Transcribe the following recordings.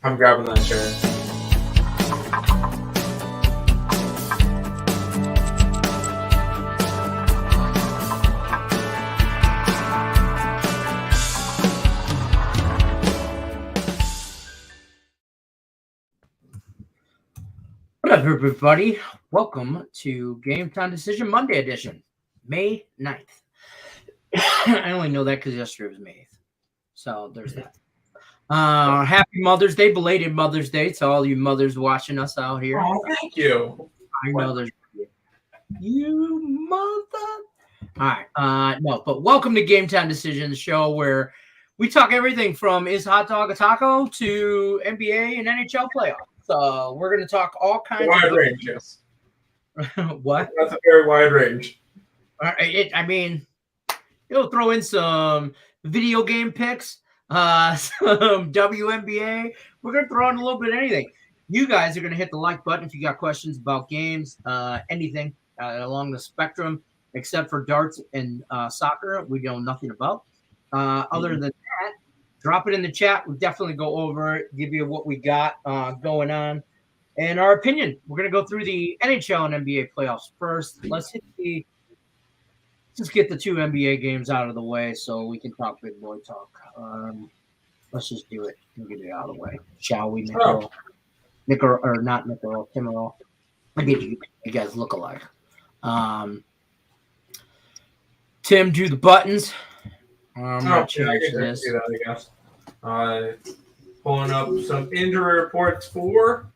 I'm grabbing that chair. What up, everybody? Welcome to Game Time Decision Monday edition, May 9th. I only know that because yesterday was May 8th. So there's that. Happy Mother's Day, belated Mother's Day to all you mothers watching us out here. Oh, thank you. I know there's you mother. All right. No, but welcome to Game Time Decision, the show where we talk everything from is hot dog a taco to NBA and NHL playoffs. So we're going to talk all kinds wide of range, yes. What? That's a very wide range. You'll throw in some video game picks, some WNBA. We're going to throw in a little bit of anything. You guys are going to hit the like button if you got questions about games, anything along the spectrum, except for darts and soccer, we know nothing about. Other than that, drop it in the chat. We'll definitely go over it, give you what we got going on, and our opinion. We're going to go through the NHL and NBA playoffs first. Let's get the two NBA games out of the way so we can talk big boy talk. Let's just do it and get it out of the way, shall we, Nickel? Nickel or not Nickel, Timmerall. I get you guys look alike. Tim, do the buttons. I'm gonna change this. Do that, I guess. Pulling up some injury reports for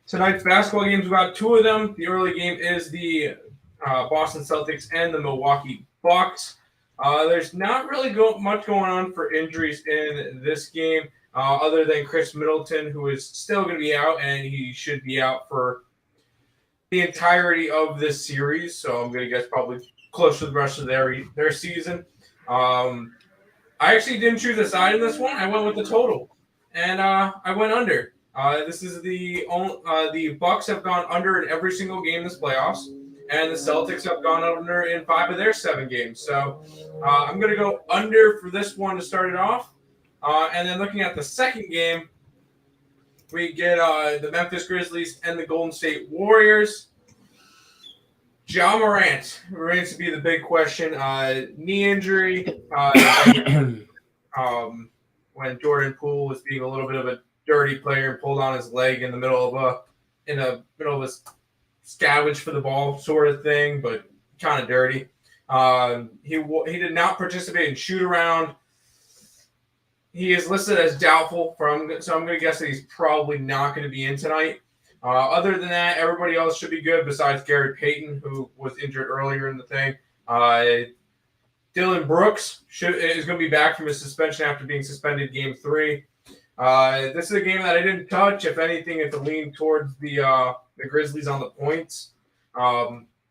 tonight's basketball games. About two of them. The early game is the Boston Celtics and the Milwaukee Bucks. There's not really much going on for injuries in this game, other than Chris Middleton, who is still going to be out, and he should be out for the entirety of this series. So I'm going to guess probably close to the rest of their season. I actually didn't choose a side in this one. I went with the total, and I went under. This is the Bucks have gone under in every single game this playoffs, and the Celtics have gone under in 5 of their 7 games. So I'm going to go under for this one to start it off. And then looking at the second game, we get the Memphis Grizzlies and the Golden State Warriors. Ja Morant remains to be the big question. Knee injury. When Jordan Poole was being a little bit of a dirty player and pulled on his leg in the middle of a scavenge for the ball sort of thing, but kind of dirty. He did not participate in shoot around. He is listed as doubtful, so I'm going to guess that he's probably not going to be in tonight. Other than that, everybody else should be good besides Gary Payton, who was injured earlier in the thing. Dylan Brooks is going to be back from his suspension after being suspended Game 3. This is a game that I didn't touch. If anything, it's a lean towards the Grizzlies on the points,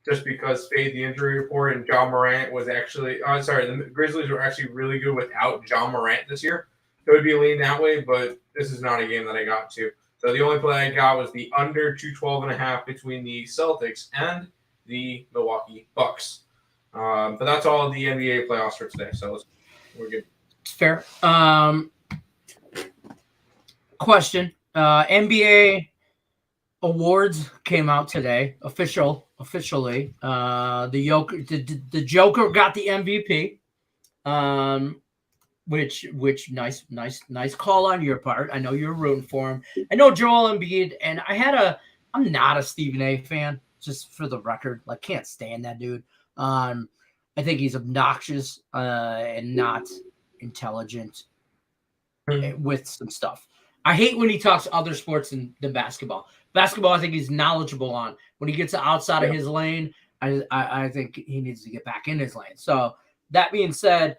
just because Fade the injury report and Ja Morant was actually the Grizzlies were actually really good without Ja Morant this year. So it would be a lean that way, but this is not a game that I got to. So the only play I got was the under 212.5 between the Celtics and the Milwaukee Bucks. But that's all the NBA playoffs for today. So we're good. Fair. Question. NBA awards came out today. Officially. The Joker got the MVP. Which nice call on your part. I know you're rooting for him. I know Joel Embiid, and I'm not a Stephen A fan, just for the record. Like, can't stand that dude. I think he's obnoxious and not intelligent with some stuff. I hate when he talks other sports than basketball. Basketball, I think he's knowledgeable on. When he gets outside of his lane, I think he needs to get back in his lane. So that being said,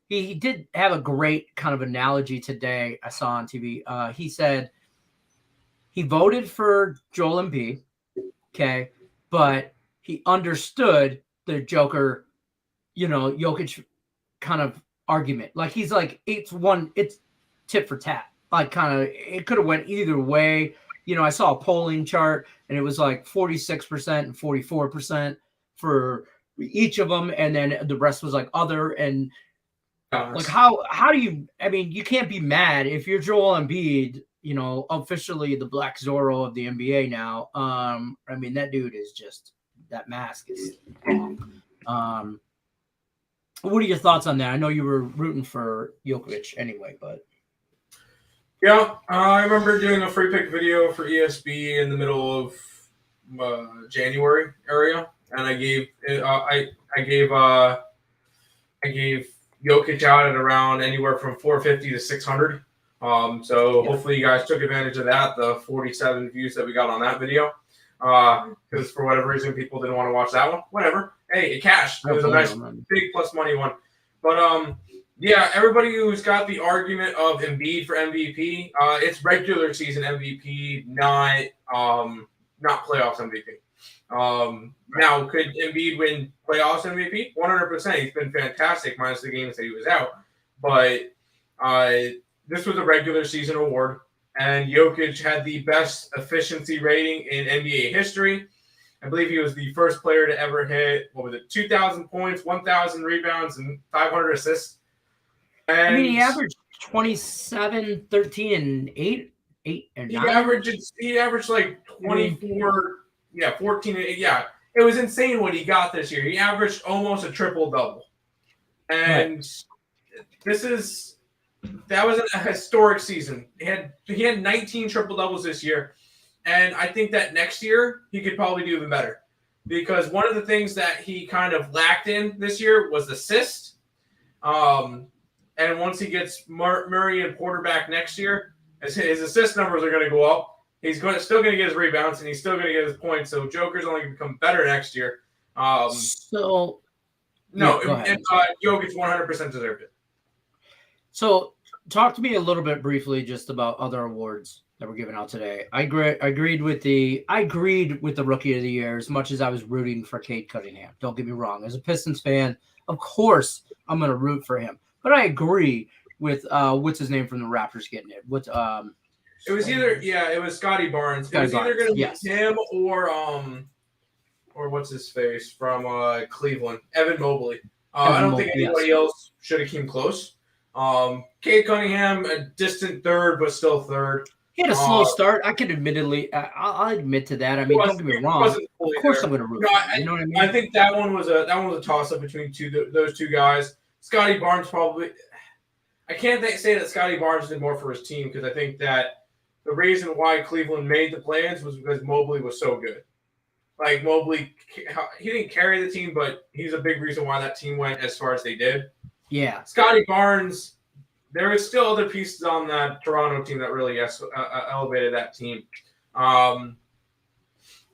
he did have a great kind of analogy today I saw on TV. He said he voted for Joel Embiid, okay, but he understood the Joker, Jokic kind of argument. Like, he's like, it's tit for tat. Like, kind of, it could have went either way. I saw a polling chart, and it was like 46% and 44% for each of them, and then the rest was like other. And like, how do you? I mean, you can't be mad if you're Joel Embiid. officially the Black Zorro of the NBA now. I mean, that dude is just, that mask is wrong. What are your thoughts on that? I know you were rooting for Jokic anyway, but. Yeah, I remember doing a free pick video for ESB in the middle of January area, and I gave Jokic out at around anywhere from 450 to 600. So hopefully you guys took advantage of that, the 47 views that we got on that video. Because for whatever reason people didn't want to watch that one. Whatever. Hey, it cashed. It was a nice big plus money one. But yeah, everybody who's got the argument of Embiid for MVP, it's regular season MVP, not playoffs MVP. Now, could Embiid win playoffs MVP? 100%. He's been fantastic, minus the games that he was out. But this was a regular season award, and Jokic had the best efficiency rating in NBA history. I believe he was the first player to ever hit, 2,000 points, 1,000 rebounds, and 500 assists. And I mean, he averaged 27, 13, and 8 and 9. He averaged like 24, 14 and 8. Yeah, it was insane what he got this year. He averaged almost a triple-double. And that was a historic season. He had 19 triple-doubles this year. And I think that next year he could probably do even better. Because one of the things that he kind of lacked in this year was assist. And once he gets Murray and Porter back next year, his assist numbers are going to go up. He's still going to get his rebounds, and he's still going to get his points. So Joker's only going to become better next year. Jokic 100% deserved it. So talk to me a little bit briefly just about other awards that were given out today. I agreed with the Rookie of the Year as much as I was rooting for Cade Cunningham. Don't get me wrong. As a Pistons fan, of course I'm going to root for him. But I agree with what's his name from the Raptors getting it. It was Scotty Barnes. It was either going to be him or what's his face from Cleveland, Evan Mobley. I don't think anybody else should have came close. Cade Cunningham, a distant third, but still third. He had a slow start. I can I'll admit to that. I mean, don't get me wrong. Of course, I'm going to root. You know what I mean? I think that one was a toss up between those two guys. Scotty Barnes probably. I can't say that Scotty Barnes did more for his team because I think that the reason why Cleveland made the plans was because Mobley was so good. Like Mobley, he didn't carry the team, but he's a big reason why that team went as far as they did. Yeah, Scotty Barnes. There was still other pieces on that Toronto team that really elevated that team. I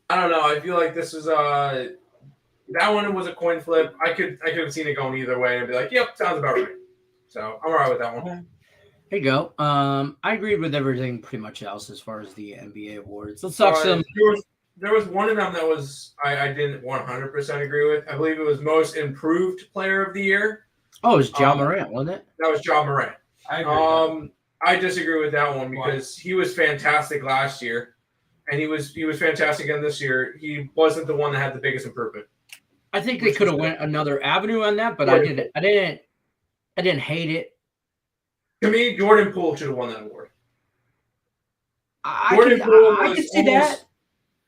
don't know. I feel like this is that one was a coin flip. I could have seen it going either way and be like, "Yep, sounds about right." So I'm all right with that one. There you go. I agreed with everything pretty much else as far as the NBA awards. Let's talk some. There was one of them that was I didn't 100% agree with. I believe it was most improved player of the year. Oh, it was John Morant, wasn't it? That was John Morant. I disagree with that one because he was fantastic last year, and he was fantastic again this year. He wasn't the one that had the biggest improvement. I think they could have went another avenue on that, but I didn't hate it. To me, Jordan Poole should have won that award. I can see that.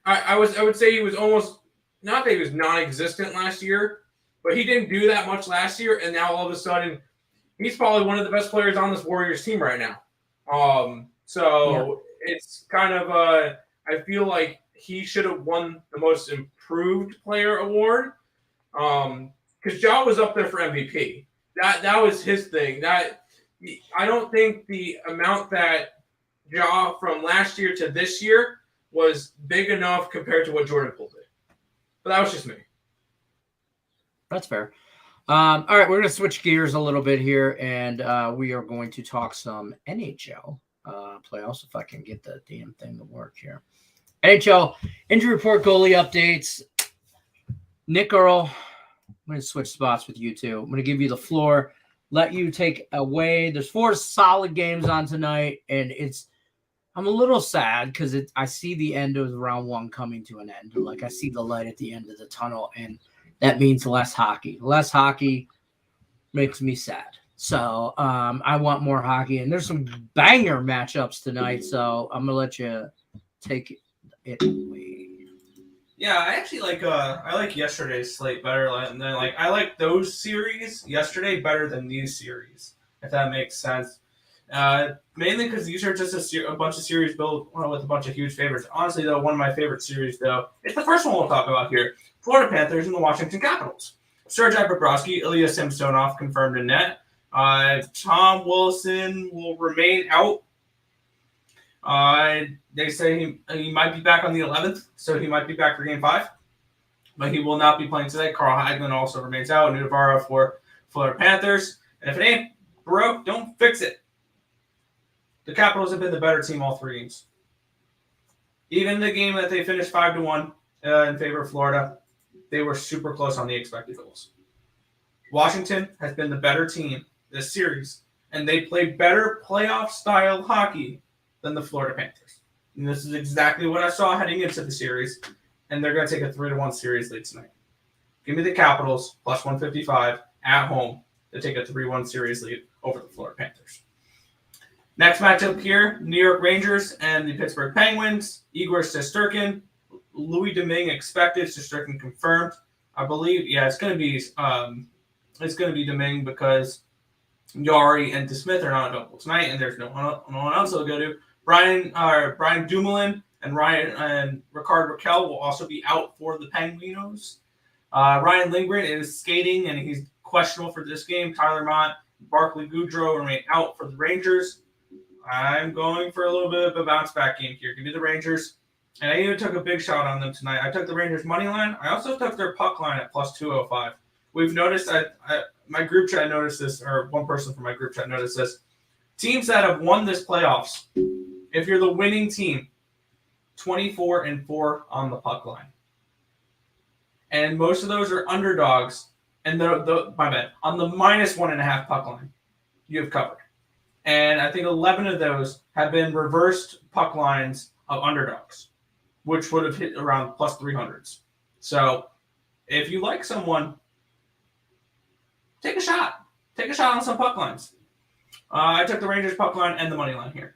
I would say he was almost not that he was non-existent last year, but he didn't do that much last year, and now all of a sudden he's probably one of the best players on this Warriors team right now. It's kind of I feel like he should have won the most improved player award. Because Ja was up there for MVP. That was his thing. That I don't think the amount that Ja from last year to this year was big enough compared to what Jordan Poole did. But that was just me. That's fair. All right, we're going to switch gears a little bit here, and we are going to talk some NHL playoffs, if I can get the damn thing to work here. NHL injury report, goalie updates. Nick Earl, I'm going to switch spots with you two. I'm going to give you the floor, let you take away. There's 4 solid games on tonight, and I'm a little sad because I see the end of round 1 coming to an end. Like I see the light at the end of the tunnel, and that means less hockey. Less hockey makes me sad. So I want more hockey, and there's some banger matchups tonight. So I'm gonna let you take it away. Yeah, I actually I like yesterday's slate better than I like those series yesterday better than these series, if that makes sense. Mainly because these are just a bunch of series built with a bunch of huge favorites. Honestly, though, one of my favorite series, though, it's the first one we'll talk about here: Florida Panthers and the Washington Capitals. Sergei Bobrovsky, Ilya Samsonov confirmed in net. Tom Wilson will remain out. They say he might be back on the 11th, so he might be back for Game 5. But he will not be playing today. Carl Hagelin also remains out. Navarro for Florida Panthers. And if it ain't broke, don't fix it. The Capitals have been the better team all 3 games. Even the game that they finished 5-1 in favor of Florida, they were super close on the expected goals. Washington has been the better team this series, and they play better playoff-style hockey than the Florida Panthers. And this is exactly what I saw heading into the series, and they're going to take a 3-1 series lead tonight. Give me the Capitals plus 155 at home to take a 3-1 series lead over the Florida Panthers. Next matchup here, New York Rangers and the Pittsburgh Penguins. Igor Shesterkin, Louis Domingue expected, Shesterkin confirmed. I believe, it's going to be Domingue because Yari and DeSmith are not available tonight, and there's no one else to go to. Brian Dumoulin and Ricard Raquel will also be out for the Penguinos. Ryan Lindgren is skating, and he's questionable for this game. Tyler Mott, Barclay Goodrow remain out for the Rangers. I'm going for a little bit of a bounce-back game here. Give me the Rangers. And I even took a big shot on them tonight. I took the Rangers' money line. I also took their puck line at plus 205. We've noticed, my group chat noticed this, or one person from my group chat noticed this. Teams that have won this playoffs, if you're the winning team, 24-4 on the puck line. And most of those are underdogs. And my bad, on the minus 1.5 puck line, you have covered. And I think 11 of those have been reversed puck lines of underdogs, which would have hit around plus 300s. So if you like someone, take a shot. Take a shot on some puck lines. I took the Rangers puck line and the money line here.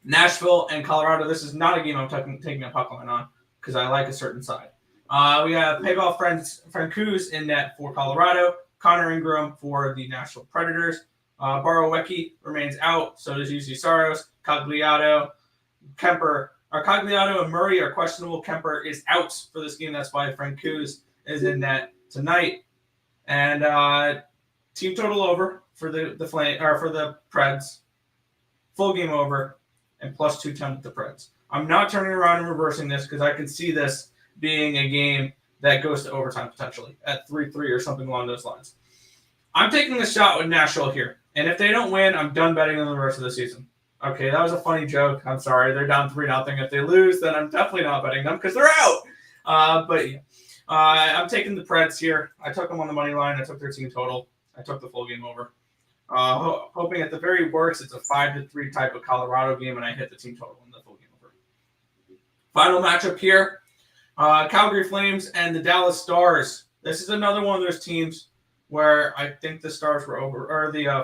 Nashville and Colorado. This is not a game I'm taking a puck line on because I like a certain side. We have Pavel Francouz in net for Colorado. Connor Ingram for the Nashville Predators. Borowiecki remains out. So does UC Saros. Cagliato, Kemper. Cagliato and Murray are questionable. Kemper is out for this game. That's why Francouz is in net tonight. And team total over for for the Preds. Full game over and plus 210 with the Preds. I'm not turning around and reversing this because I can see this being a game that goes to overtime potentially at 3-3 or something along those lines. I'm taking a shot with Nashville here. And if they don't win, I'm done betting on the rest of the season. Okay, that was a funny joke. I'm sorry. They're down 3-0. If they lose, then I'm definitely not betting them because they're out. I'm taking the Preds here. I took them on the money line. I took their team total. I took the full game over. Hoping at the very worst, it's a 5-3 type of Colorado game, and I hit the team total in the full game over. Final matchup here. Calgary Flames and the Dallas Stars. This is another one of those teams where I think the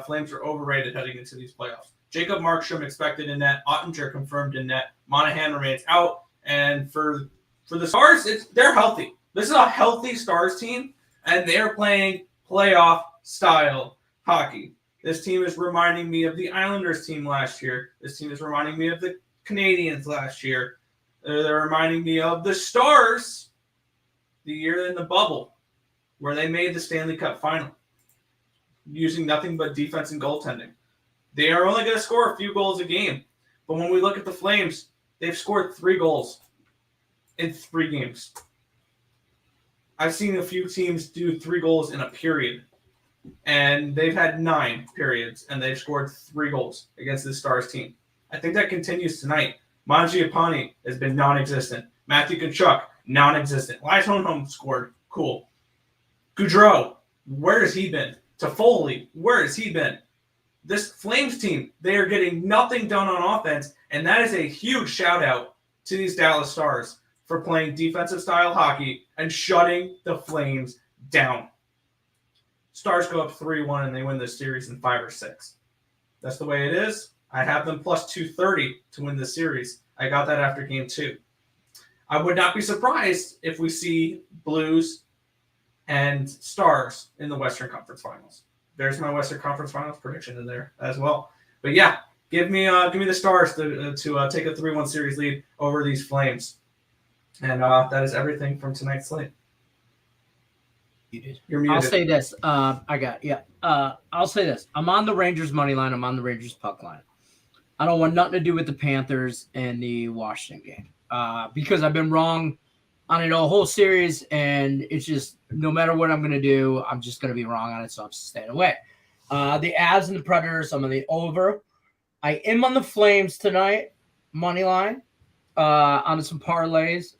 Flames were overrated heading into these playoffs. Jacob Markstrom expected in net. Ottinger confirmed in net. Monahan remains out. And for the Stars, they're healthy. This is a healthy Stars team, and they're playing playoff-style hockey. This team is reminding me of the Islanders team last year. This team is reminding me of the Canadiens last year. They're reminding me of the Stars the year in the bubble, where they made the Stanley Cup final using nothing but defense and goaltending. They are only going to score a few goals a game. But when we look at the Flames, they've scored 3 goals in 3 games. I've seen a few teams do 3 goals in a period. And they've had 9 periods, and they've scored 3 goals against the Stars team. I think that continues tonight. Mangiapane has been non-existent. Matthew Tkachuk, non-existent. Elias Hohenholm scored. Cool. Goudreau, where has he been? Toffoli, where has he been? This Flames team, they are getting nothing done on offense, and that is a huge shout-out to these Dallas Stars for playing defensive-style hockey and shutting the Flames down. Stars go up 3-1 and they win this series in 5 or 6. That's the way it is. I have them plus 230 to win this series. I got that after game 2. I would not be surprised if we see Blues and Stars in the Western Conference Finals. There's my Western Conference Finals prediction in there as well. But yeah, give me the Stars to take a 3-1 series lead over these Flames. And that is everything from tonight's slate. You're muted. I'll say this. I'll say this. I'm on the Rangers money line. I'm on the Rangers puck line. I don't want nothing to do with the Panthers and the Washington game because I've been wrong on it a whole series, and it's just no matter what I'm going to do, I'm just going to be wrong on it, so I'm staying away. The Avs and the Predators, I'm on the over. I am on the Flames tonight, money line, on some parlays.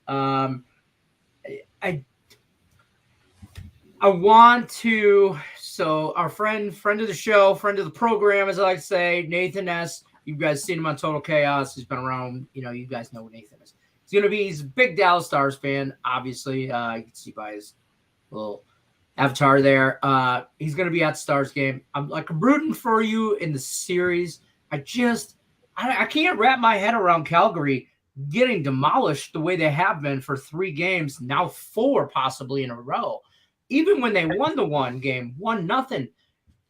I want to, so our friend of the show, friend of the program, as I like to say, Nathan S. You guys seen him on Total Chaos. He's been around. You guys know who Nathan is. He's a big Dallas Stars fan, obviously. You can see by his little avatar there. He's going to be at the Stars game. I'm rooting for you in the series. I can't wrap my head around Calgary getting demolished the way they have been for 3 games, now 4 possibly in a row. Even when they won the one game, 1-0,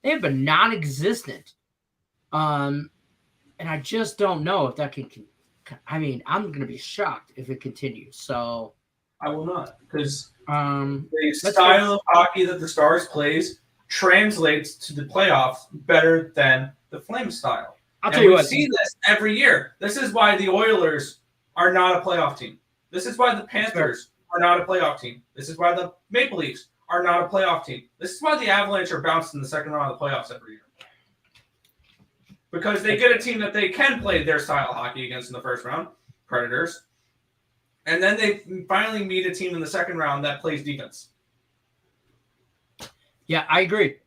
they have been non-existent. And I just don't know if that can. I'm going to be shocked if it continues. So I will not, because the style of hockey that the Stars plays translates to the playoffs better than the Flames style. I'll tell you what, we see this every year. This is why the Oilers are not a playoff team. This is why the Panthers are not a playoff team. This is why the Maple Leafs are not a playoff team. This is why the Avalanche are bounced in the second round of the playoffs every year. Because they get a team that they can play their style of hockey against in the first round, Predators. And then they finally meet a team in the second round that plays defense. Yeah, I agree.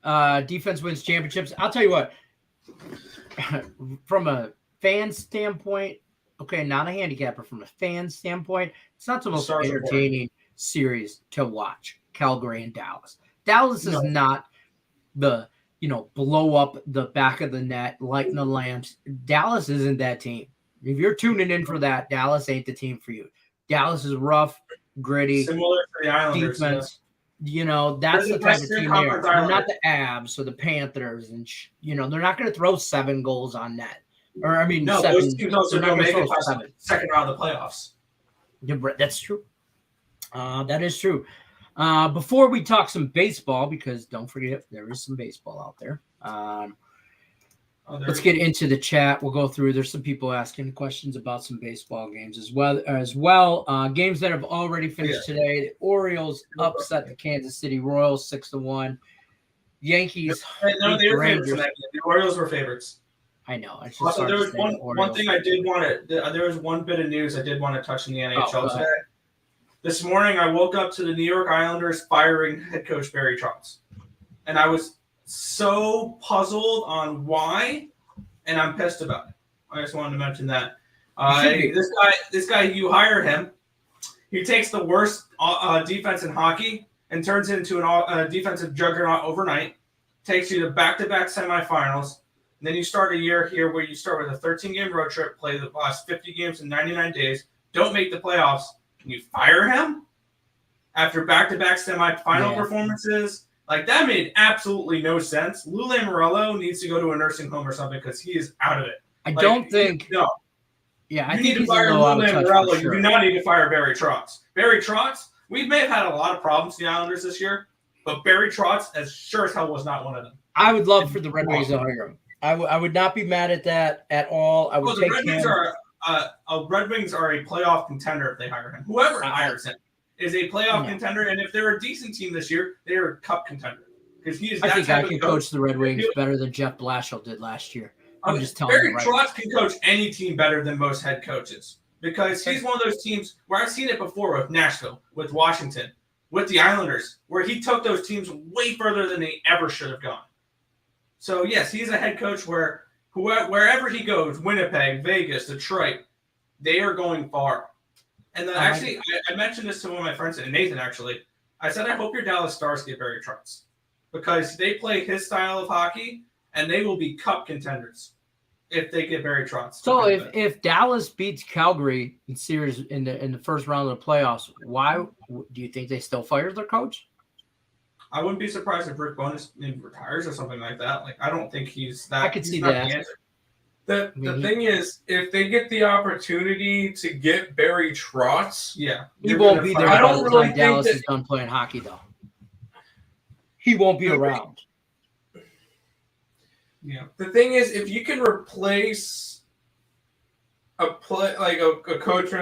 Defense wins championships. I'll tell you what, from a fan standpoint, okay, not a handicapper, from a fan standpoint, it's not the most entertaining series to watch, Calgary and Dallas. Dallas is not the, blow up the back of the net, lighting the lamps. Dallas isn't that team. If you're tuning in for that, Dallas ain't the team for you. Dallas is rough, gritty, similar to the Islanders defense. That's the type of team there. They're not the Avs or the Panthers, and they're not going to throw 7 goals on net. Those teams also don't make it past the second round of the playoffs. Yeah, that's true. That is true. Before we talk some baseball, because don't forget there is some baseball out there. Let's get into the chat. We'll go through. There's some people asking questions about some baseball games as well. Games that have already finished today. The Orioles upset the Kansas City Royals 6-1. Yankees. No, they were favorites in that game. The Orioles were favorites. I know. Also, there was one thing I did want to. There was one bit of news I did want to touch in the NHL today. This morning, I woke up to the New York Islanders firing head coach Barry Trotz, and I was so puzzled on why, and I'm pissed about it. I just wanted to mention that. This guy, you hire him, he takes the worst defense in hockey and turns it into a defensive juggernaut overnight, takes you to back-to-back semifinals, and then you start a year here where you start with a 13-game road trip, play the last 50 games in 99 days, don't make the playoffs, and you fire him after back-to-back semifinal performances. That made absolutely no sense. Lou Lamoriello needs to go to a nursing home or something because he is out of it. I don't think. No. Yeah, I you think need to fire Lou Lamoriello. Sure. You do not need to fire Barry Trotz. Barry Trotz, we may have had a lot of problems with the Islanders this year, but Barry Trotz, as sure as hell, was not one of them. I would love for the Red Wings to hire him. I would not be mad at that at all. The Red Wings are a playoff contender if they hire him. Whoever hires him is a playoff contender, and if they're a decent team this year, they are a cup contender. Because he is. I think I can coach the Red Wings better than Jeff Blashill did last year. I'm just telling you. Barry Trotz can coach any team better than most head coaches because he's one of those teams where I've seen it before with Nashville, with Washington, with the Islanders, where he took those teams way further than they ever should have gone. So yes, he's a head coach where wherever he goes, Winnipeg, Vegas, Detroit, they are going far. And then I mentioned this to one of my friends, Nathan, actually. I said, I hope your Dallas Stars get Barry Trotz. because they play his style of hockey, and they will be cup contenders if they get Barry Trotz. So if Dallas beats Calgary in series in the first round of the playoffs, why do you think they still fire their coach? I wouldn't be surprised if Rick Bowness retires or something like that. Like, I don't think he's that. I could see that. The thing is, if they get the opportunity to get Barry Trotz, he won't be there I by don't the really time Dallas think is done playing hockey, though. He won't be around. Yeah. The thing is, if you can replace a coach,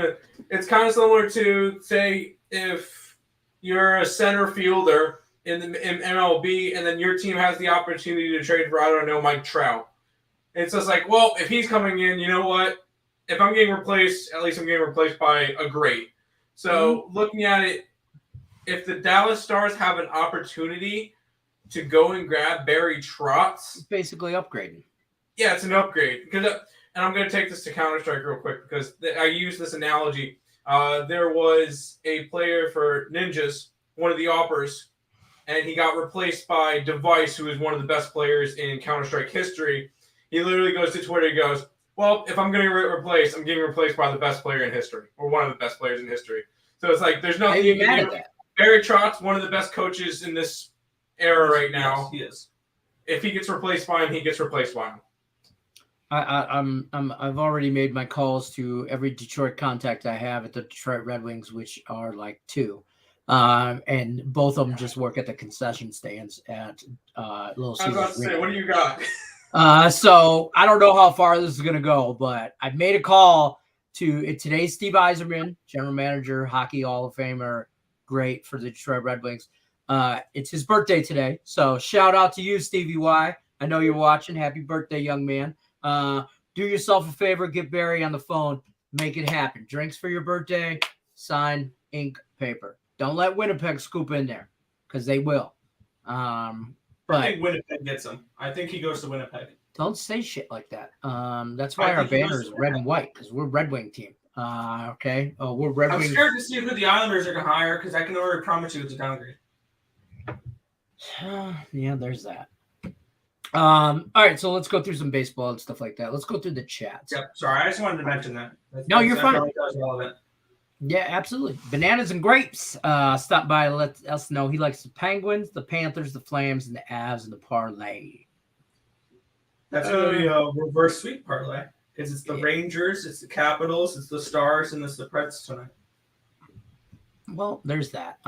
it's kind of similar to, say, if you're a center fielder in MLB, and then your team has the opportunity to trade for, I don't know, Mike Trout. It's just like, well, if he's coming in, you know what? If I'm getting replaced, at least I'm getting replaced by a great. So looking at it, if the Dallas Stars have an opportunity to go and grab Barry Trotz, It's basically upgrading. Yeah, it's an upgrade. And I'm going to take this to Counter-Strike real quick because I use this analogy. There was a player for Ninjas, one of the Oppers, and he got replaced by Device, who is one of the best players in Counter-Strike history. He literally goes to Twitter, he goes, well, if I'm getting replaced, I'm getting replaced by the best player in history, or one of the best players in history. So it's like, there's nothing you can do. Barry Trotz, one of the best coaches in this era right now. Yes, he is. If he gets replaced by him, he gets replaced by him. I've already made my calls to every Detroit contact I have at the Detroit Red Wings, which are like 2. And both of them just work at the concession stands at Little Caesars. I was about to say, what do you got? So I don't know how far this is going to go, but I've made a call to today's Steve Yzerman, general manager, hockey Hall of Famer, great for the Detroit Red Wings. It's his birthday today. So shout out to you, Stevie Y. I know you're watching. Happy birthday, young man. Do yourself a favor, get Barry on the phone, make it happen. Drinks for your birthday, sign, ink, paper. Don't let Winnipeg scoop in there because they will. I think Winnipeg gets him. I think he goes to Winnipeg. Don't say shit like that. That's why our banner is red and white because we're Red Wing team. Okay. Oh, we're Red Wing. I'm scared to see who the Islanders are going to hire because I can already promise you it's a downgrade. Yeah, there's that. All right, so let's go through some baseball and stuff like that. Let's go through the chats. Yep. Sorry, I just wanted to mention that. No, you're fine. Relevant. Yeah, absolutely. Bananas and Grapes stop by, let us know he likes the Penguins, the Panthers, the Flames, and the Avs, and the Parlay. That's going to be a reverse sweep parlay because it's the Rangers, it's the Capitals, it's the Stars, and it's the Preds tonight. Well, there's that.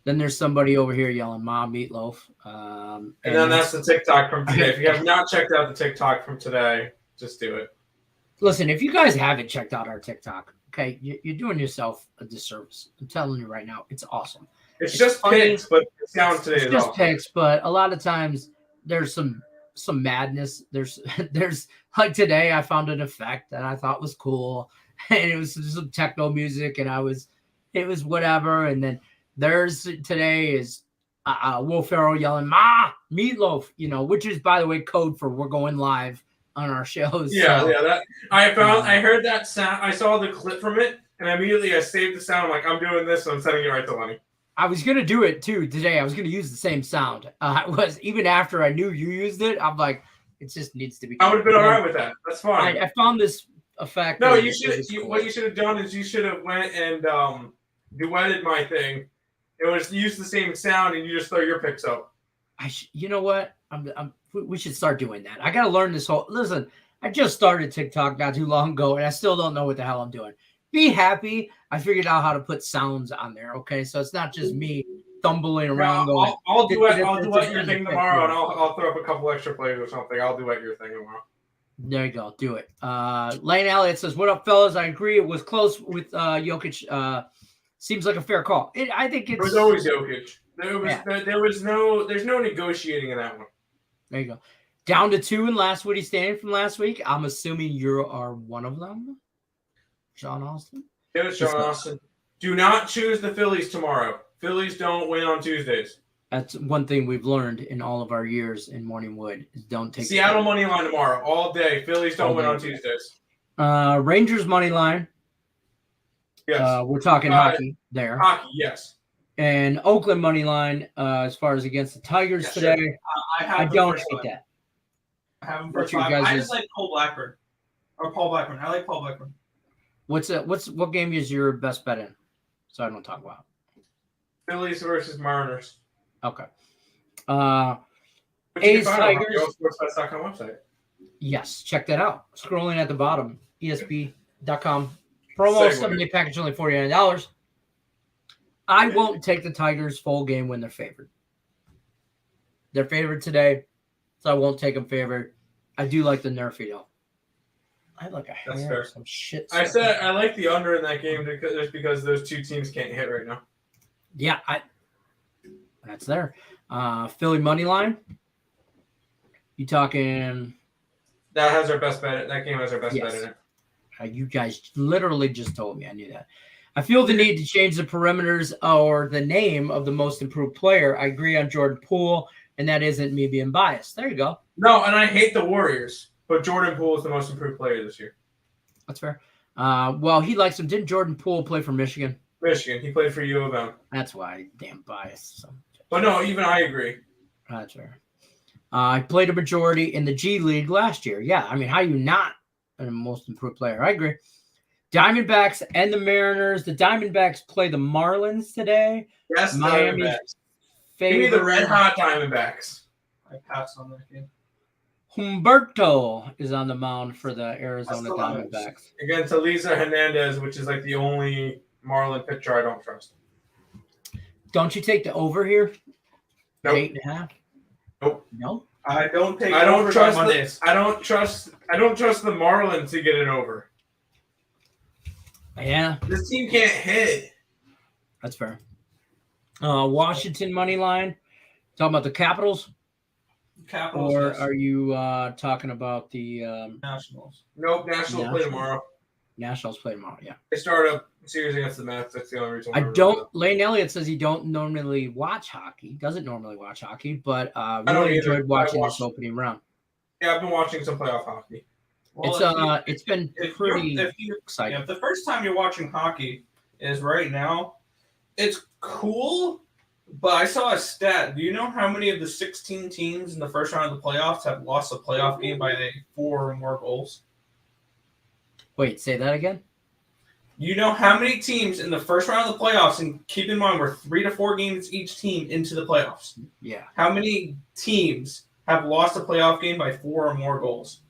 Then there's somebody over here yelling "Ma Meatloaf." And then that's the TikTok from today. If you have not checked out the TikTok from today, just do it. Listen, if you guys haven't checked out our TikTok, okay, you're doing yourself a disservice. I'm telling you right now, it's awesome. It's just picks, but it's down today. It's just picks, but a lot of times there's some madness. There's like today I found an effect that I thought was cool, and it was some techno music, and it was whatever, and then. There's today is Will Ferrell yelling "Ma Meatloaf," which is, by the way, code for we're going live on our shows. Yeah. That I heard that sound. I saw the clip from it, and immediately I saved the sound. I'm like, I'm doing this, and I'm sending it right to Lenny. I was gonna do it too today. I was gonna use the same sound. It was even after I knew you used it. I'm like, it just needs to be. I would have been all right with that. That's fine. I found this effect. No, you should. What you should have done is you should have went and duetted my thing. It was use the same sound, and you just throw your picks up. You know what? We should start doing that. I got to learn this whole. Listen, I just started TikTok not too long ago, and I still don't know what the hell I'm doing. Be happy. I figured out how to put sounds on there. Okay, so it's not just me stumbling around. I'll duet your thing tomorrow, and I'll throw up a couple extra plays or something. I'll duet your thing tomorrow. There you go. Do it. Lane Elliott says, "What up, fellas? I agree. It was close with Jokic." Seems like a fair call. I think it was always Jokic. There's no negotiating in that one. There you go. Down to 2 in last Woody standing from last week. I'm assuming you are one of them. Sean Austin? Yeah, Sean Austin. Do not choose the Phillies tomorrow. Phillies don't win on Tuesdays. That's one thing we've learned in all of our years in Morning Wood is don't take Seattle money line tomorrow all day. Phillies don't win on Tuesdays. Rangers money line. Yes. We're talking hockey there. Hockey, yes. And Oakland money line, as far as against the Tigers Yeah, sure. today, I have I the don't first hate one. that. I have him What's first your five. I guys' just like Paul Blackburn. Or Paul Blackburn. I like Paul Blackburn. What game is your best bet in? So I don't talk about. Phillies versus Mariners. Okay. Which you A's, can find on Tigers. the sportsbets.com website. Yes, check that out. Scrolling at the bottom, ESP.com. Promo Segue. 7-day package only $49. I won't take the Tigers full game when they're favored. They're favored today, so I won't take them favored. I do like the Nerfy though. I have like a That's hair fair. or some shit. I said I like the under in that game just because those two teams can't hit right now. Yeah, that's there. Philly money line. You talking? That has our best bet. That game has our best Yes. bet in it. You guys literally just told me. I knew that. I feel the need to change the perimeters or the name of the most improved player. I agree on Jordan Poole, and that isn't me being biased. There you go. No, and I hate the Warriors, but Jordan Poole is the most improved player this year. That's fair. Well, he likes him. Didn't Jordan Poole play for Michigan? Michigan. He played for U of M. That's why. Damn biased. So. But no, even I agree. That's fair. I played a majority in the G League last year. Yeah, I mean, how you not a most improved player? I agree. Diamondbacks and the Mariners. The Diamondbacks play the Marlins today. Yes, Miami Diamondbacks. Give me the red hot Diamondbacks. I pass on that game. Humberto is on the mound for the Arizona Diamondbacks. Against Elisa Hernandez, which is like the only Marlin pitcher I don't trust. Don't you take the over here? Nope. 8.5? Nope. No. I don't take. I don't overs trust. on Mondays. I don't trust the Marlins to get it over. Yeah, This team can't hit. that's fair. Washington money line. Talking about the Capitals, Capitals. or yes. are you talking about the Nationals? Nope, Nationals play tomorrow. Nationals play tomorrow? Yeah. They start a series against the Mets. That's the only reason. I don't. Lane Elliott says he don't normally watch hockey. Doesn't normally watch hockey, but don't really either. enjoyed watching I this opening round. Yeah, I've been watching some playoff hockey. Well, It's been pretty exciting. If the first time you're watching hockey is right now, it's cool. But I saw a stat. Do you know how many of the 16 teams in the first round of the playoffs have lost a playoff game by 4 or more goals? Wait, say that again. You know how many teams in the first round of the playoffs, and keep in mind we're 3 to 4 games each team into the playoffs. Yeah. How many teams have lost a playoff game by 4 or more goals?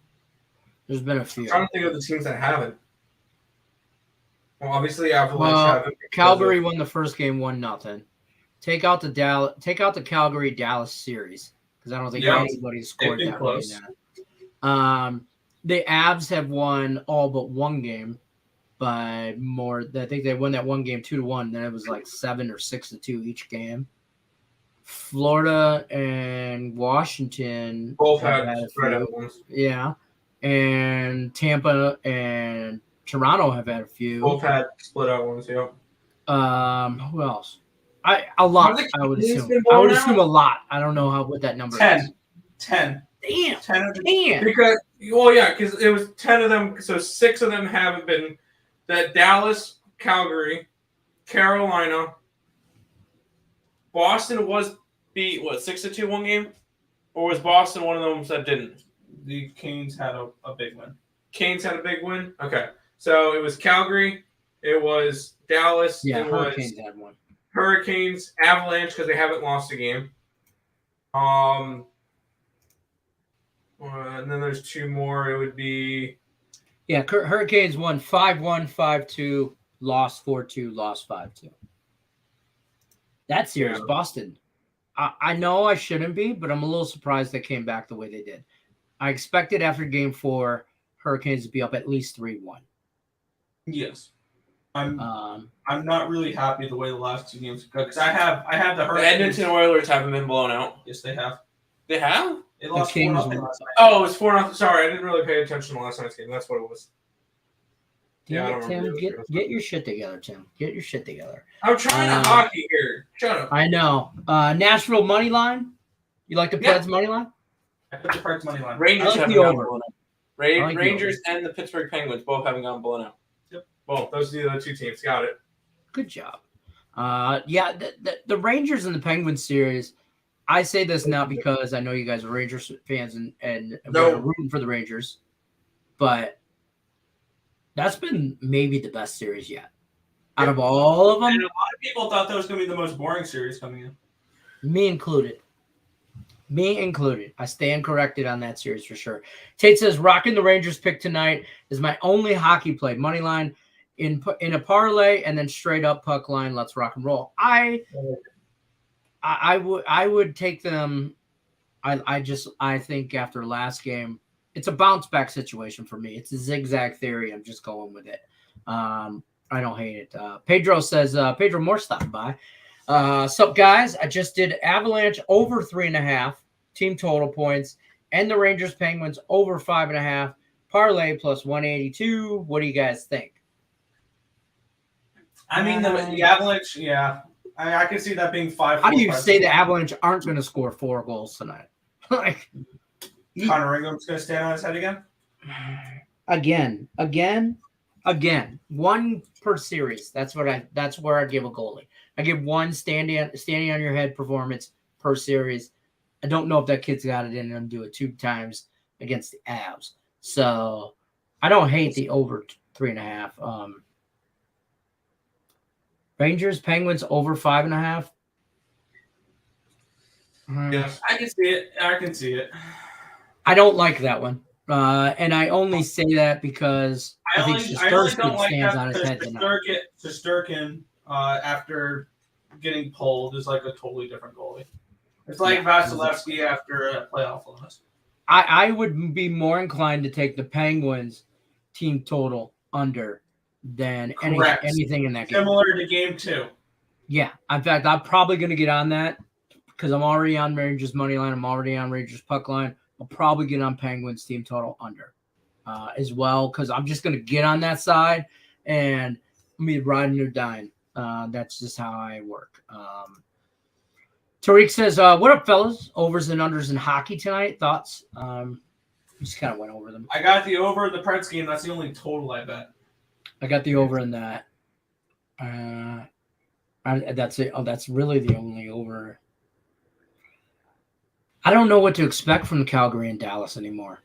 There's been a few. I'm trying to think of the teams that haven't. Well, obviously Avalanche Well, haven't. Calgary won the first game 1-0. Take out the Calgary Dallas series because I don't think anybody scored been that close. way now. The Avs have won all but one game by more. I think they won that one game 2-1. Then it was like 7 or 6-2 each game. Florida and Washington Both have had a spread few. out ones. Yeah, and Tampa and Toronto have had a few. Both had split out ones. Yeah. Who else? A lot. Have the I would Canadians assume. been I would blown assume out? a lot. I don't know what that number 10. is. 10. Damn. 10 of the Damn. Because because it was 10 of them. So 6 of them haven't been. That Dallas, Calgary, Carolina, Boston was beat 6-2 one game, or was Boston one of them that didn't? The Kings had a big win. Canes had a big win. Okay, so it was Calgary, it was Dallas, Yeah, it was Hurricanes had one. Hurricanes, Avalanche because they haven't lost a game. And then there's 2 more. It would be Yeah, Hurricanes won 5-1, 5-2, lost 4-2, lost 5-2. That series, Yeah. Boston. I know I shouldn't be, but I'm a little surprised they came back the way they did. I expected after Game 4, Hurricanes to be up at least 3-1. Yes. I'm not really happy the way the last 2 games go because I have the the Hurricanes. Edmonton Oilers haven't been blown out. Yes, they have. They have? They lost Kings 4-0 won. last night. Oh, it was 4-0. Sorry, I didn't really pay attention to last night's game. That's what it was. Damn I it, don't remember Tim, the other get your shit together, Tim. Get your shit together. I'm trying to hockey here. Shut up. I know. Nashville money line. You like the Yeah. Preds money line? I put the Preds money line. Rangers I like haven't the gotten over. blown out. I like the Rangers and the Pittsburgh Penguins both haven't gotten blown out. Yep. Well, those are the other 2 teams. Got it. Good job. Yeah, the Rangers and the Penguins series. I say this not because I know you guys are Rangers fans and No. we're rooting for the Rangers, but that's been maybe the best series yet. Out of all of them, And a lot of people thought that was going to be the most boring series coming in. me included. I stand corrected on that series for sure. Tate says, rocking the Rangers pick tonight is my only hockey play. Money line in a parlay and then straight up puck line. Let's rock and roll. I would take them. I think after last game, it's a bounce back situation for me. It's a zigzag theory. I'm just going with it. I don't hate it. Pedro says, Pedro Moore stopping by. Sup guys, I just did Avalanche over 3.5 team total points and the Rangers Penguins over 5.5 parlay plus 182. What do you guys think? I mean, the Avalanche, yeah. I can see that being 5. How do you say the Avalanche aren't going to score 4 goals tonight? Like, Connor Ingram's going to stand on his head again? Again. One per series. That's where I give a goalie. I give one standing on your head performance per series. I don't know if that kid's got it in him to do it 2 times against the Avs. So I don't hate the over 3.5. Rangers, Penguins over 5.5. Yes, I can see it. I don't like that one. And I only say that because I think Shesterkin stands on his head tonight. Shesterkin, after getting pulled, is like a totally different goalie. It's like Vasilevsky after a playoff loss. I would be more inclined to take the Penguins team total under than anything in that game. Similar to game 2. Yeah. In fact, I'm probably going to get on that because I'm already on Rangers money line. I'm already on Rangers puck line. I'll probably get on Penguins team total under as well because I'm just going to get on that side and I'm either riding or dying. That's just how I work. Tariq says, what up, fellas? Overs and unders in hockey tonight. Thoughts? Just kind of went over them. I got the over in the Preds game. That's the only total I bet. I got the over in that. That's it. Oh, that's really the only over. I don't know what to expect from Calgary and Dallas anymore.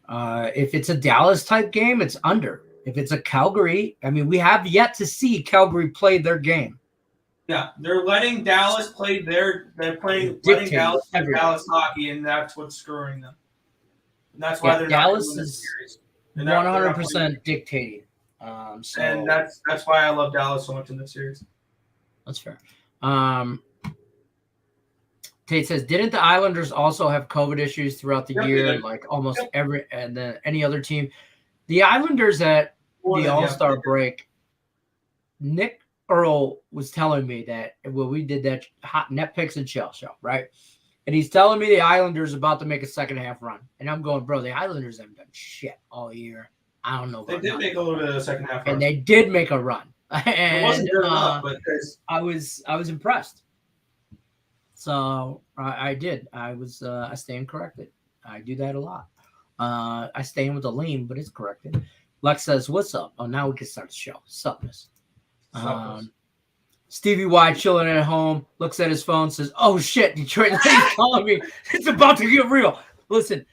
If it's a Dallas type game, it's under. If it's a Calgary, I mean, we have yet to see Calgary play their game. Yeah, they're letting Dallas play letting Dallas play Dallas hockey, and that's what's screwing them. And that's why they're Dallas not is series. 100% dictating. And that's why I love Dallas so much in this series. That's fair. Tate says, didn't the Islanders also have COVID issues throughout the year, like almost every and then any other team? The Islanders at the All-Star break, Nick Earl was telling me that when we did that hot net picks and shell show, right? And he's telling me the Islanders about to make a second half run. And I'm going, bro, the Islanders haven't done shit all year. I don't know. They did make a little bit of a second half run. And they did make a run. And it wasn't good enough, but I was impressed. So I did. I stand corrected. I do that a lot. I stand with a lean, but it's corrected. Lex says, what's up? Oh, now we can start the show. Supness. Stevie Y chilling at home, looks at his phone, says, oh shit, Detroit Lenny's calling me. It's about to get real. Listen.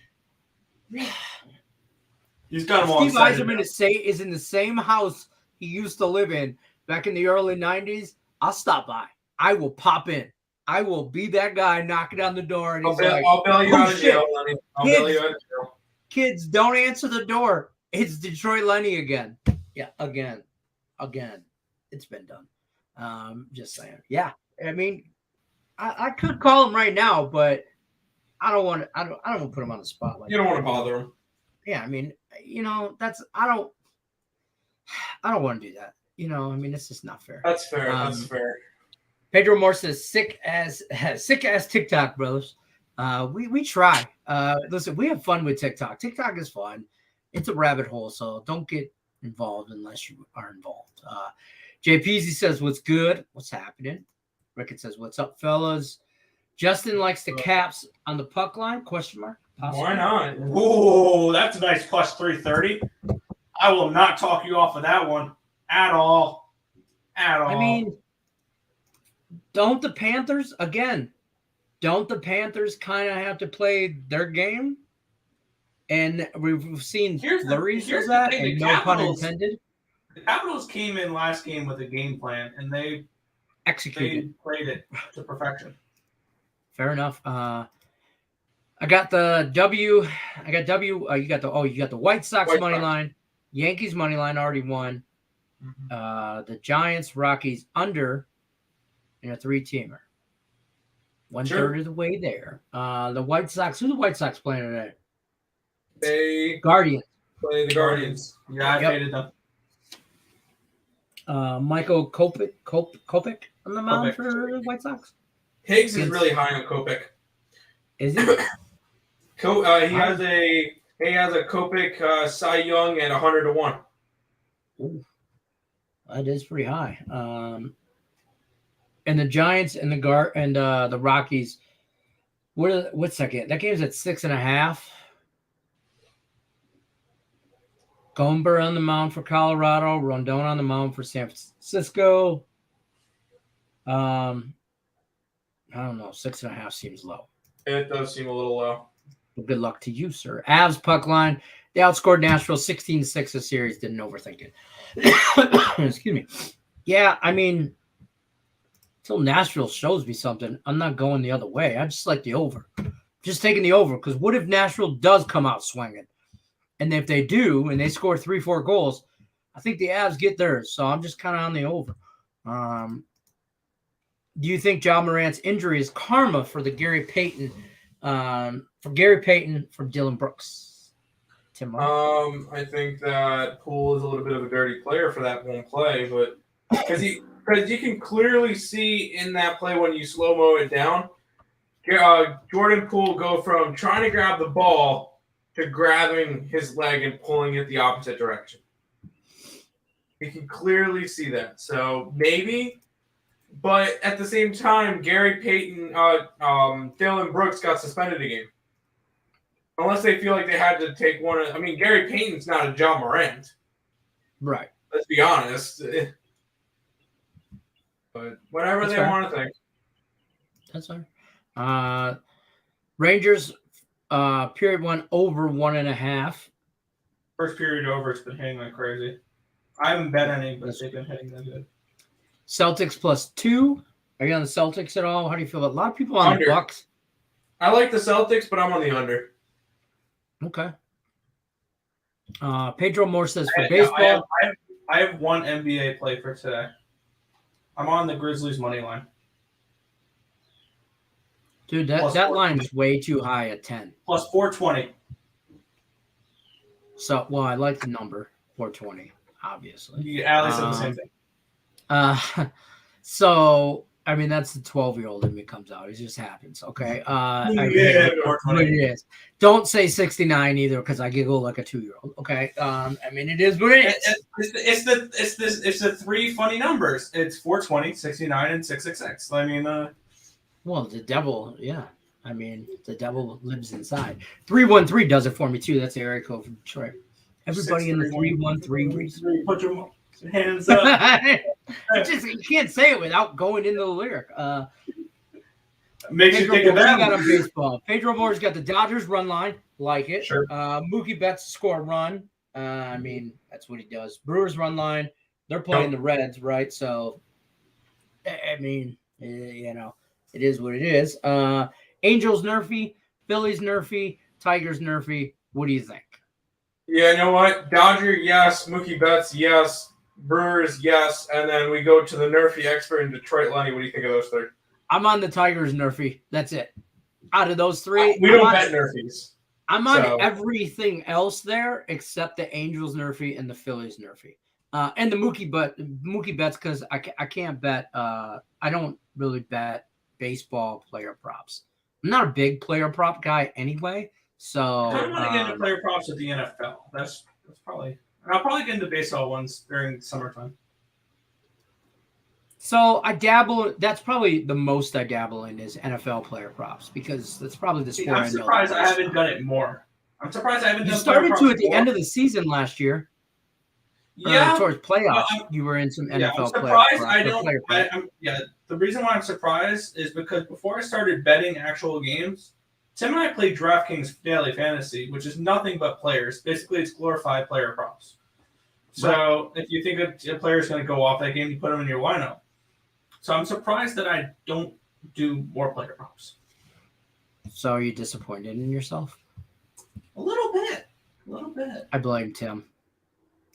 He's got him all Steve Yzerman is in the same house he used to live in back in the early 90s. I'll stop by. I will pop in. I will be that guy knocking on the door. And I'll bail you out of jail, Lenny. I'll bail you out of jail. Kids, don't answer the door. It's Detroit Lenny again. Yeah, again. It's been done. Just saying. Yeah, I mean, I could call him right now, but I don't want to put him on the spot. You don't want to bother him. Yeah, I mean, I don't want to do that. I mean, it's just not fair. That's fair. That's fair. Pedro Moore says, sick ass TikTok, brothers. We try. Listen, we have fun with TikTok. TikTok is fun. It's a rabbit hole, so don't get involved unless you are involved. JPZ says, what's good? What's happening? Rickett says, what's up, fellas? Justin likes the Caps on the puck line? Question mark. Possibly. Why not? Ooh, that's a nice plus 330. I will not talk you off of that one at all. I mean, Don't the Panthers kind of have to play their game? And we've seen flurries of that, and no pun intended. The Capitals came in last game with a game plan, and they played it to perfection. Fair enough. I got the W. You got the White Sox money line. Yankees money line already won. Mm-hmm. The Giants, Rockies under in a 3-teamer. 1/3 of the way there. The White Sox. Who the White Sox playing today? Guardians. Play the Guardians. Yeah, I faded them. Michael Kopech on the mound for the White Sox. Higgs is really high on Kopech. Is he? He has a Kopech Cy Young at 100-1. Ooh, that is pretty high. And the Giants and the Rockies. What's that game? That game's at 6.5. Gomber on the mound for Colorado. Rondon on the mound for San Francisco. I don't know. 6.5 seems low. It does seem a little low. Well, good luck to you, sir. Avs puck line. They outscored Nashville 16-6 a series. Didn't overthink it. Excuse me. Yeah, I mean, until Nashville shows me something, I'm not going the other way. I just like the over. Just taking the over, because what if Nashville does come out swinging? And if they do, and they score 3-4 goals, I think the Avs get theirs. So I'm just kind of on the over. Do you think John Morant's injury is karma for the Gary Payton, from Dylan Brooks? Tim Martin? I think that Poole is a little bit of a dirty player for that one play, but because you can clearly see in that play when you slow-mo it down, Jordan Poole go from trying to grab the ball to grabbing his leg and pulling it the opposite direction. You can clearly see that. So maybe, but at the same time, Gary Payton, Dylan Brooks got suspended a game. Unless they feel like they had to take one. I mean, Gary Payton's not a John Morant. Right. Let's be honest. But whatever they want to think. That's fine. Rangers, period 1 over 1.5. First period over, it's been hitting like crazy. I haven't bet any, but they've been hitting that good. Celtics +2. Are you on the Celtics at all? How do you feel about a lot of people on Under. the Bucks? I like the Celtics, but I'm on the under. Okay. Pedro Moore says for baseball. I have one NBA play for today. I'm on the Grizzlies money line. Dude, that line is way too high at 10. Plus 420. So, well, I like the number 420, obviously. Alex said the same thing. So, I mean, that's the 12-year-old in me comes out. It just happens, okay? It is. Don't say 69 either, because I giggle like a 2-year-old, okay? I mean, it is what it is. It's the three funny numbers. It's 420, 69, and 666. I mean, well, the devil, yeah. I mean, the devil lives inside. 313 does it for me, too. That's the area code from Detroit. Everybody in the 313. Put your hands up. You can't say it without going into the lyric. Makes you think of that. Got on baseball. Pedro Moore's got the Dodgers run line. Like it. Sure. Mookie Betts score a run. I mean, that's what he does. Brewers run line. They're playing the Reds, right? So, I mean, you know, it is what it is. Angels nerfy, Phillies nerfy, Tigers nerfy. What do you think? Yeah, you know what? Dodger, yes. Mookie Betts, yes. Brewers, yes. And then we go to the nerfy expert in Detroit. Lenny, what do you think of those three? I'm on the Tigers nerfy. That's it. Out of those three, we don't bet nerfies. I'm on everything else there except the Angels nerfy and the Phillies nerfy. And the Mookie Betts, because I can't bet. I don't really bet baseball player props. I'm not a big player prop guy anyway. So I want to get into player props at the NFL. That's probably. I'll probably get into baseball ones during summertime. So I dabble. That's probably the most I dabble in is NFL player props because that's probably the sport. I'm surprised I haven't done it more. I'm surprised I haven't. You started to at the end of the season last year. Yeah, towards playoffs, you were in some NFL I'm surprised. playoffs. The reason why I'm surprised is because before I started betting actual games, Tim and I played DraftKings Daily Fantasy, which is nothing but players. Basically, it's glorified player props. So if you think a player is going to go off that game, you put them in your lineup. So I'm surprised that I don't do more player props. So are you disappointed in yourself? A little bit. I blame Tim.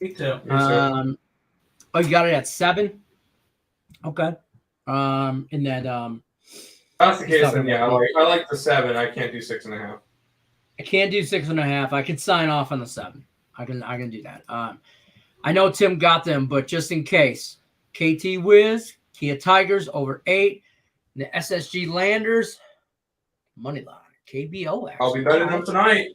Me too. Oh, you got it at 7? Okay. And then That's the case, then yeah, I like the 7. I can't do 6.5. I can't do 6.5. I can sign off on the 7. I can do that. I know Tim got them, but just in case, KT Wiz, Kia Tigers over 8, and the SSG Landers, money line, KBO. Actually. I'll be betting them tonight.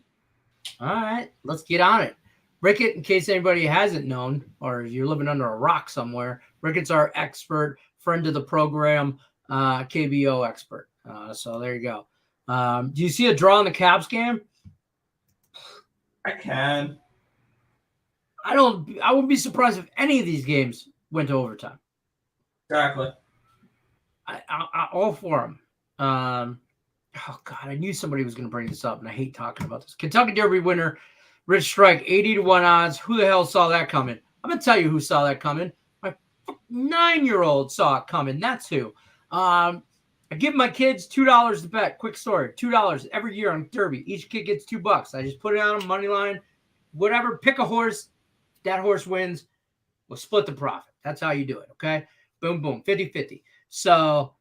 All right, let's get on it. Rickett, in case anybody hasn't known, or you're living under a rock somewhere, Rickett's our expert, friend of the program, KBO expert. So there you go. Do you see a draw in the Caps game? I can. I wouldn't be surprised if any of these games went to overtime. Exactly. I all for them. Oh God, I knew somebody was going to bring this up, and I hate talking about this. Kentucky Derby winner, Rich Strike, 80-1 odds. Who the hell saw that coming? I'm going to tell you who saw that coming. My 9-year-old saw it coming. That's who. I give my kids $2 to bet. Quick story: $2 every year on Derby. Each kid gets $2. I just put it on a money line, whatever. Pick a horse. That horse wins. We'll split the profit. That's how you do it. Okay. Boom, boom. 50-50. So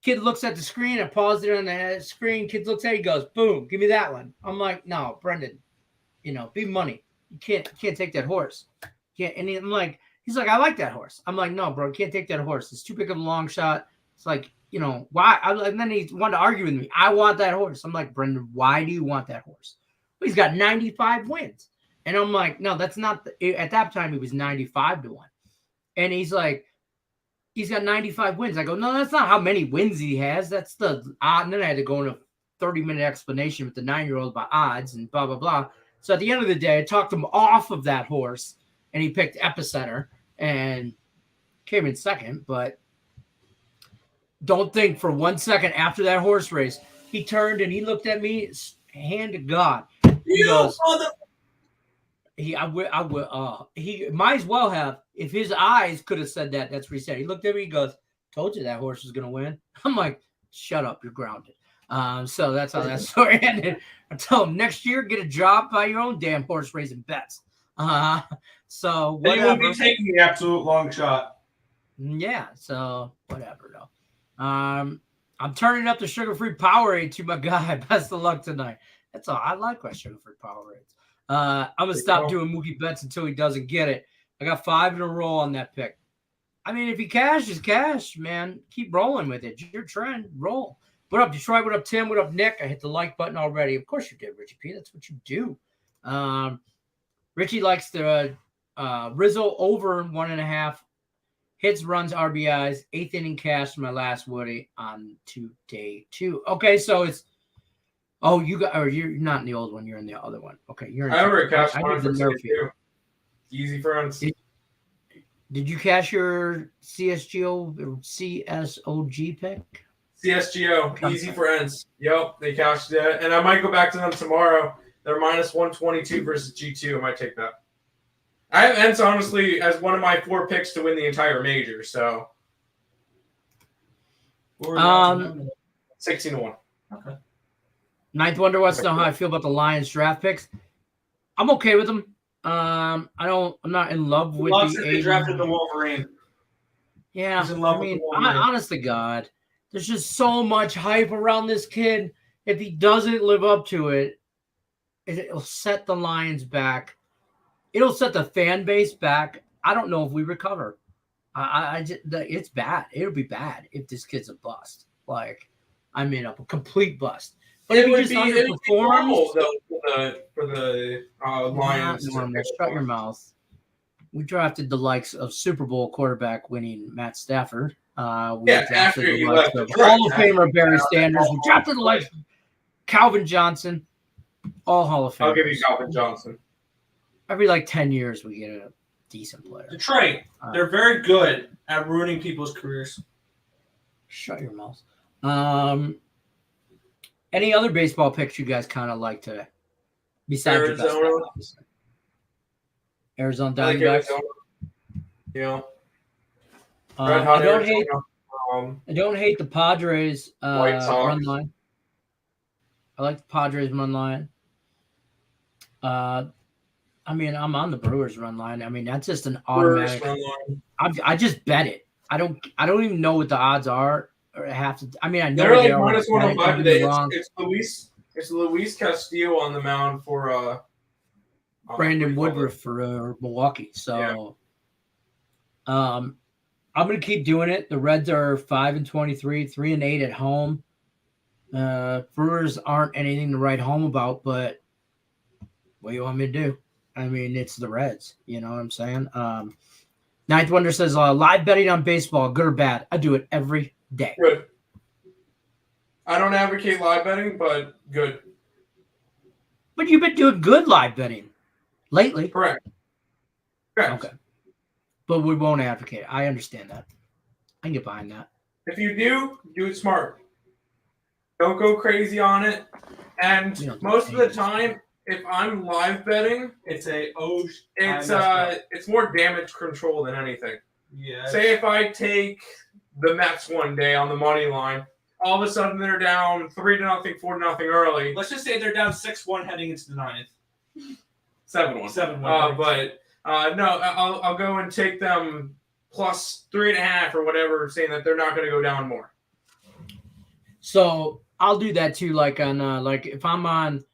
kid looks at the screen. I paused it on the screen. Kid looks at it. He goes, boom, give me that one. I'm like, no, Brendan, big money. You can't take that horse. Can't. And I'm like, he's like, I like that horse. I'm like, no, bro, can't take that horse. It's too big of a long shot. It's like, why? And then he wanted to argue with me. I want that horse. I'm like, Brendan, why do you want that horse? Well, he's got 95 wins. And I'm like, no, that's not at that time he was 95-1. And he's like, he's got 95 wins. I go, no, that's not how many wins he has. That's the odd. And then I had to go in a 30-minute explanation with the 9-year-old about odds and blah, blah, blah. So at the end of the day, I talked him off of that horse, and he picked Epicenter and came in second. But don't think for 1 second after that horse race, he turned and he looked at me, hand to God. He goes, he might as well have. If his eyes could have said that, that's what he said. He looked at me, he goes, told you that horse was going to win. I'm like, shut up, you're grounded. So that's how that story ended. I told him next year, get a job, buy your own damn horse racing bets. So whatever. And you won't be taking the absolute long shot. Yeah, so whatever though. I'm turning up the sugar-free Powerade to my guy. Best of luck tonight. That's all. I like my sugar-free Powerades. I'm gonna stop doing Mookie bets until he doesn't get it. I got 5 in a row on that pick. I mean, if he cashes, cash, man. Keep rolling with it. Your trend, roll. What up, Detroit? What up, Tim? What up, Nick? I hit the like button already. Of course you did, Richie P. That's what you do. Richie likes the Rizzo over 1.5 hits, runs, RBIs, 8th inning cash for my last Woody on day 2. Okay, so it's you're not in the old one. You're in the other one. Okay, you're in. I already cashed I mine need for the nerf today, you. too. Easy friends. Did you cash your CSGO or CSOG pick? CSGO, easy friends. Yep, they cashed it. And I might go back to them tomorrow. They're minus 122 versus G2. I might take that. I have Ents, honestly, as one of my 4 picks to win the entire major. So 16-1. Okay. Ninth Wonder wants to know how I feel about the Lions draft picks. I'm okay with them. I'm not in love with They drafted the Wolverine. Yeah, He's in love with the Wolverine. honest to God, there's just so much hype around this kid. If he doesn't live up to it, it'll set the Lions back. It'll set the fan base back. I don't know if we recover. It's bad. It'll be bad if this kid's a bust. Like, I mean, a complete bust. But if he just underperforms, for the Lions. Shut your mouth. We drafted the likes of Super Bowl quarterback winning Matt Stafford. After you left the Hall of Famer Barry Sanders. We drafted the likes of Calvin Johnson. All Hall of Famers. I'll give you Calvin Johnson. Every 10 years we get decent player. Detroit, they're very good at ruining people's careers. Shut your mouth. Any other baseball picks you guys kind of like today? Besides your best bet, obviously. Arizona Diamondbacks. Yeah. I don't hate the Padres run line. I like the Padres run line. I mean, I'm on the Brewers run line. I mean, that's just an automatic. I just bet it. I don't even know what the odds are. Or have to. I mean, I know they're like they minus 105 today. It's Luis Castillo on the mound for Brandon Woodruff for Milwaukee. So, I'm gonna keep doing it. The Reds are 5-23, 3-8 at home. Brewers aren't anything to write home about, but what do you want me to do? I mean, it's the Reds. You know what I'm saying? Ninth Wonder says, live betting on baseball, good or bad? I do it every day. Good. I don't advocate live betting, but good. But you've been doing good live betting lately. Correct. Okay. But we won't advocate. I understand that. I can get behind that. If you do it smart. Don't go crazy on it. And most of the time, if I'm live betting, it's more damage control than anything. Yeah. Say if I take the Mets one day on the money line, all of a sudden they're down 3-0, 4-0 early. Let's just say they're down 6-1 heading into the ninth. 7-1. 7-1. I'll go and take them plus 3.5 or whatever, saying that they're not going to go down more. So I'll do that too. Like on if I'm on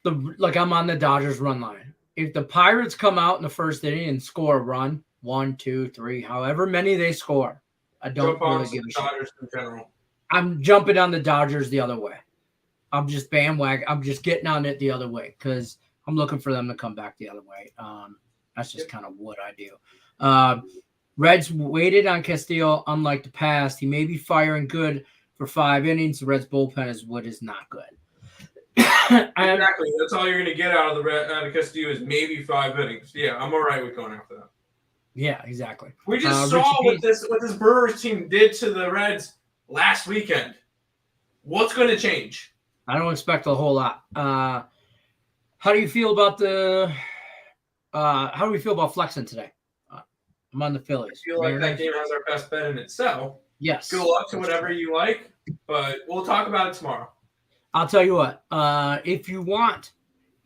I'm on the Dodgers run line. If the Pirates come out in the first inning and score a run, 1, 2, 3, however many they score, I don't really give a shit. Dodgers in general. I'm jumping on the Dodgers the other way. I'm just bandwagon. I'm just getting on it the other way because I'm looking for them to come back the other way. That's just kind of what I do. Reds waited on Castillo. Unlike the past, he may be firing good for 5 innings. The Reds bullpen is not good. Exactly. That's all you're going to get out of the Castillo is maybe 5 innings. Yeah, I'm all right with going after that. Yeah, exactly. We just saw what this Brewers team did to the Reds last weekend. What's going to change? I don't expect a whole lot. How do you feel about how do we feel about flexing today? I'm on the Phillies. I feel like that game has our best bet in itself. Yes. Good luck to whatever you like, but we'll talk about it tomorrow. I'll tell you what. If you want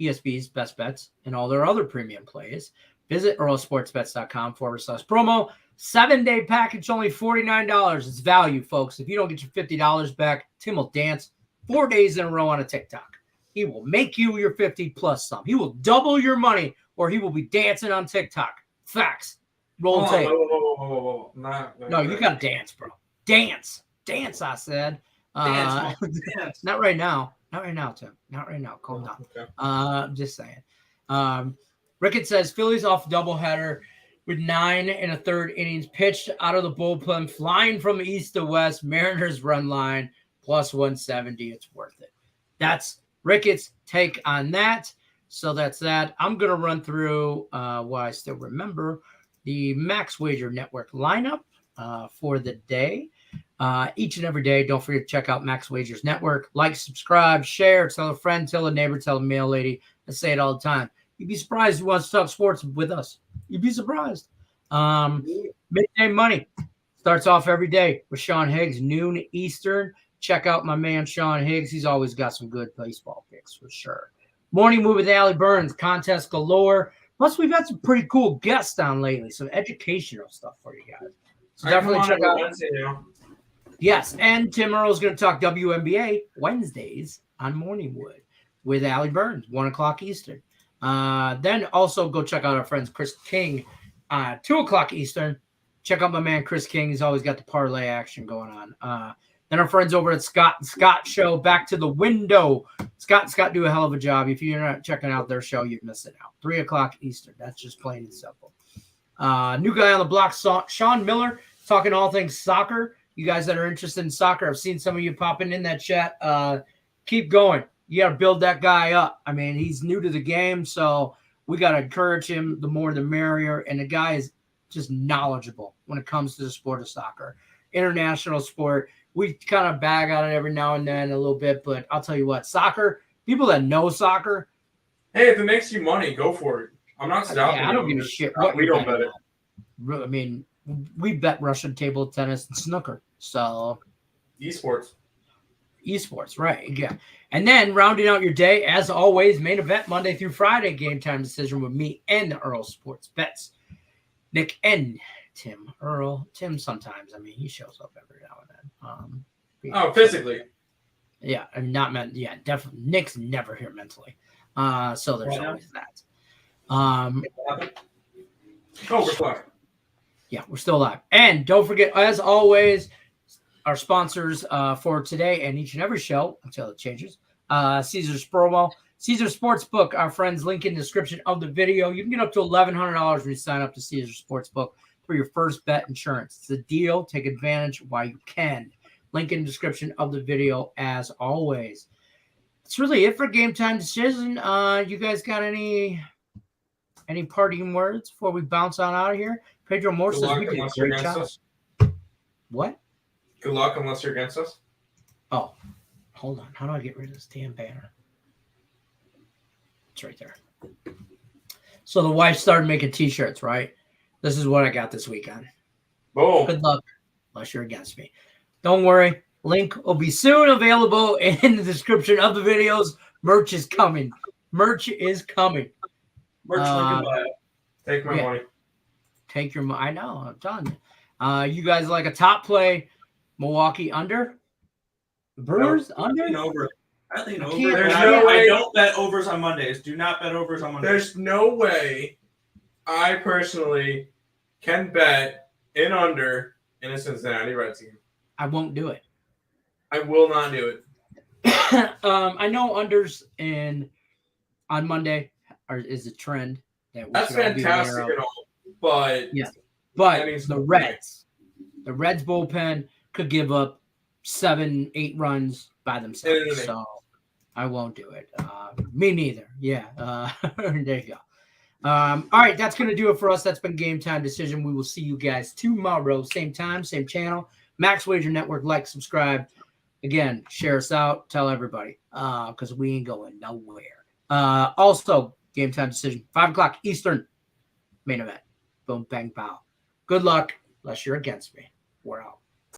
ESPN's best bets and all their other premium plays, visit earlsportsbets.com/promo. 7-day package, only $49. It's value, folks. If you don't get your $50 back, Tim will dance 4 days in a row on a TikTok. He will make you your 50 plus some. He will double your money, or he will be dancing on TikTok. Facts. Roll tape. Whoa. No, you got to dance, bro. Dance, I said. Dance. Not right now. Not right now, Tim. Not right now. Calm down. Okay. I'm just saying. Rickett says Phillies off doubleheader with 9 1/3 innings pitched out of the bullpen, flying from east to west. Mariners run line plus 170. It's worth it. That's Rickett's take on that. So that's that. I'm going to run through what I still remember the Max Wager Network lineup for the day. Each and every day, don't forget to check out Max Wagers Network. Like, subscribe, share, tell a friend, tell a neighbor, tell a mail lady. I say it all the time. You'd be surprised who wants to talk sports with us. You'd be surprised. Midday Money starts off every day with Sean Higgs, noon Eastern. Check out my man Sean Higgs. He's always got some good baseball picks for sure. Morning Move with Allie Burns, contest galore. Plus, we've had some pretty cool guests on lately, some educational stuff for you guys. So definitely check out Wednesday now. Yes, and Tim Earl's going to talk WNBA Wednesdays on Morning Wood with Allie Burns, 1 o'clock Eastern. Then also go check out our friends Chris King, 2 o'clock Eastern. Check out my man Chris King. He's always got the parlay action going on. Then our friends over at Scott and Scott Show, Back to the Window. Scott and Scott do a hell of a job. If you're not checking out their show, you're missing out. 3 o'clock Eastern. That's just plain and simple. New guy on the block, Sean Miller, talking all things soccer. You guys that are interested in soccer, I've seen some of you popping in that chat. Keep going. You got to build that guy up. I mean, he's new to the game, so We got to encourage him. The more, the merrier. And the guy is just knowledgeable when it comes to the sport of soccer. International sport. We kind of bag on it every now and then a little bit, but I'll tell you what, soccer, people that know soccer. Hey, if it makes you money, go for it. I'm not stopping you. I don't give a shit. We don't bet it. I mean, we bet Russian table tennis and snooker. So Esports, right? Yeah. And then rounding out your day, as always, main event Monday through Friday, game time decision with me and the Earl Sports Bets. Nick and Tim. Earl, Tim sometimes. I mean, he shows up every now and then. Physically. Yeah, I'm not meant. Yeah, definitely. Nick's never here mentally. So there's always that. We're fine. Yeah, we're still live. And don't forget, as always, our sponsors for today and each and every show until it changes. Caesar's promo, Caesar Sportsbook. Our friends, link in the description of the video. You can get up to $1,100 when you sign up to Caesar Sportsbook for your first bet insurance. It's a deal. Take advantage while you can. Link in the description of the video as always. That's really it for game time decision. You guys got any parting words before we bounce on out of here? Pedro Moore says we did a great job. What? Good luck unless you're against us. Oh, hold on. How do I get rid of this damn banner? It's right there. So the wife started making T-shirts, right? This is what I got this weekend. Boom. Good luck unless you're against me. Don't worry. Link will be soon available in the description of the videos. Merch is coming. Merch is coming. Merch link in bio. Take my money. Take your money. I know. I'm telling you. You guys like a top play? Milwaukee under? The Brewers under? I think over. I don't bet overs on Mondays. Do not bet overs on Mondays. There's no way I personally can bet in under in a Cincinnati Red team. I won't do it. I will not do it. I know unders on is a trend that we that's should all be aware fantastic of. and all, but Yeah, but that means the nothing. Reds bullpen could give up 7-8 runs by themselves, so I won't do it. Me neither. Yeah, there you go. All right, that's gonna do it for us. That's been Game Time Decision. We will see you guys tomorrow, same time, same channel. Max Wager Network. Like, subscribe. Again, share us out. Tell everybody, because we ain't going nowhere. Also, Game Time Decision, 5 o'clock Eastern, main event. Boom, bang, pow. Good luck, unless you're against me. We're out.